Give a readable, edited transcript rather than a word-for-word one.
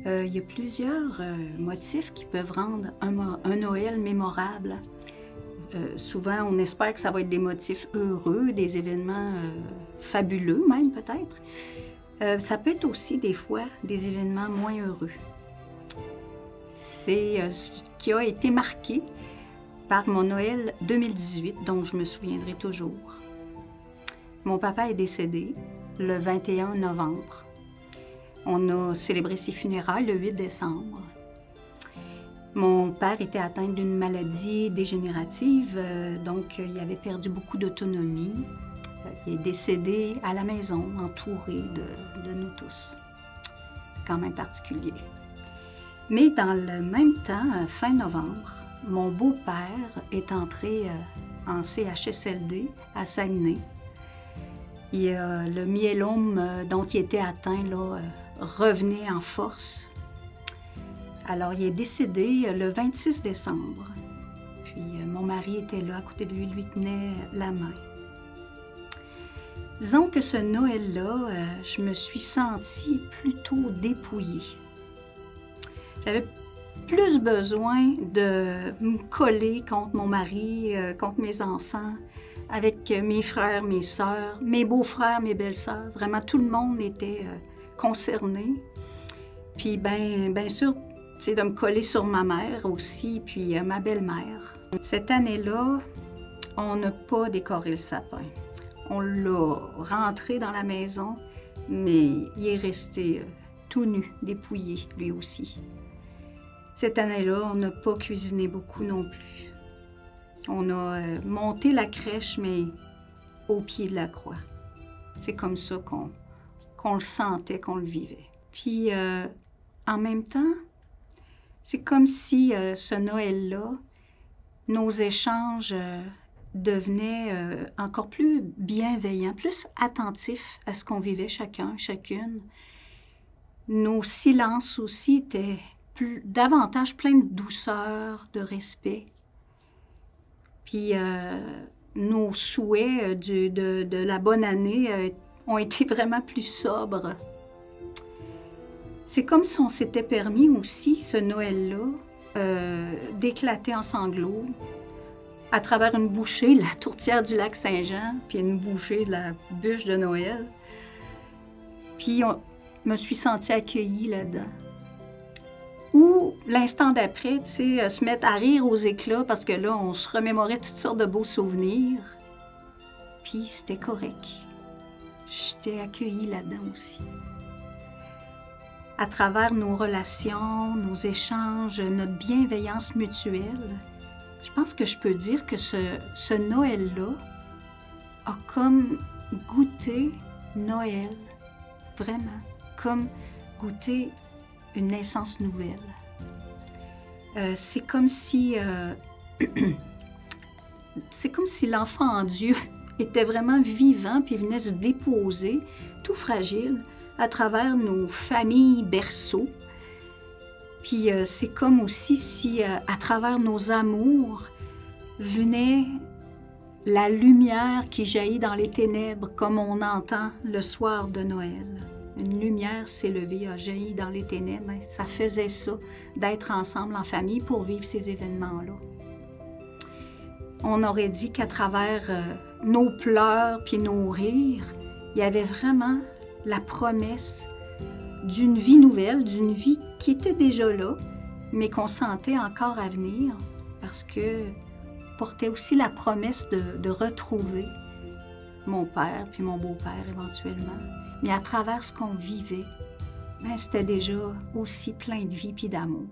Il y a plusieurs motifs qui peuvent rendre un Noël mémorable. Souvent, on espère que ça va être des motifs heureux, des événements fabuleux même peut-être. Ça peut être aussi des fois des événements moins heureux. C'est ce qui a été marqué par mon Noël 2018, dont je me souviendrai toujours. Mon papa est décédé le 21 novembre. On a célébré ses funérailles le 8 décembre. Mon père était atteint d'une maladie dégénérative, donc il avait perdu beaucoup d'autonomie. Il est décédé à la maison, entouré de nous tous. C'est quand même particulier. Mais dans le même temps, fin novembre, mon beau-père est entré en CHSLD à Saguenay. Le myélome dont il était atteint là, revenait en force. Alors, il est décédé le 26 décembre. Puis, mon mari était là, à côté de lui, lui tenait la main. Disons que ce Noël-là, je me suis sentie plutôt dépouillée. J'avais plus besoin de me coller contre mon mari, contre mes enfants, avec mes frères, mes sœurs, mes beaux-frères, mes belles-sœurs. Vraiment, tout le monde était concerné. Puis, bien sûr, c'est de me coller sur ma mère aussi, puis ma belle-mère. Cette année-là, on n'a pas décoré le sapin. On l'a rentré dans la maison, mais il est resté tout nu, dépouillé, lui aussi. Cette année-là, on n'a pas cuisiné beaucoup non plus. On a monté la crèche, mais au pied de la croix. C'est comme ça qu'on le sentait, qu'on le vivait. Puis, en même temps, c'est comme si ce Noël-là, nos échanges devenaient encore plus bienveillants, plus attentifs à ce qu'on vivait chacun, chacune. Nos silences aussi étaient davantage pleins de douceur, de respect. Puis nos souhaits de la bonne année ont été vraiment plus sobres. C'est comme si on s'était permis aussi, ce Noël-là, d'éclater en sanglots à travers une bouchée de la tourtière du lac Saint-Jean, puis une bouchée de la bûche de Noël. Puis je me suis sentie accueillie là-dedans. Ou l'instant d'après, tu sais, se mettre à rire aux éclats parce que là, on se remémorait toutes sortes de beaux souvenirs. Puis c'était correct. J'étais accueillie là-dedans aussi. À travers nos relations, nos échanges, notre bienveillance mutuelle, je pense que je peux dire que ce Noël-là a comme goûté Noël, vraiment, comme goûter une naissance nouvelle. C'est comme si l'enfant en Dieu était vraiment vivant puis venait se déposer, tout fragile, à travers nos familles berceaux. Puis c'est comme aussi si, à travers nos amours, venait la lumière qui jaillit dans les ténèbres, comme on entend le soir de Noël. Une lumière s'est levée, a jailli dans les ténèbres. Ça faisait ça, d'être ensemble en famille pour vivre ces événements-là. On aurait dit qu'à travers nos pleurs puis nos rires, il y avait vraiment la promesse d'une vie nouvelle, d'une vie qui était déjà là, mais qu'on sentait encore à venir, parce que portait aussi la promesse de retrouver mon père puis mon beau-père éventuellement. Mais à travers ce qu'on vivait, c'était déjà aussi plein de vie puis d'amour.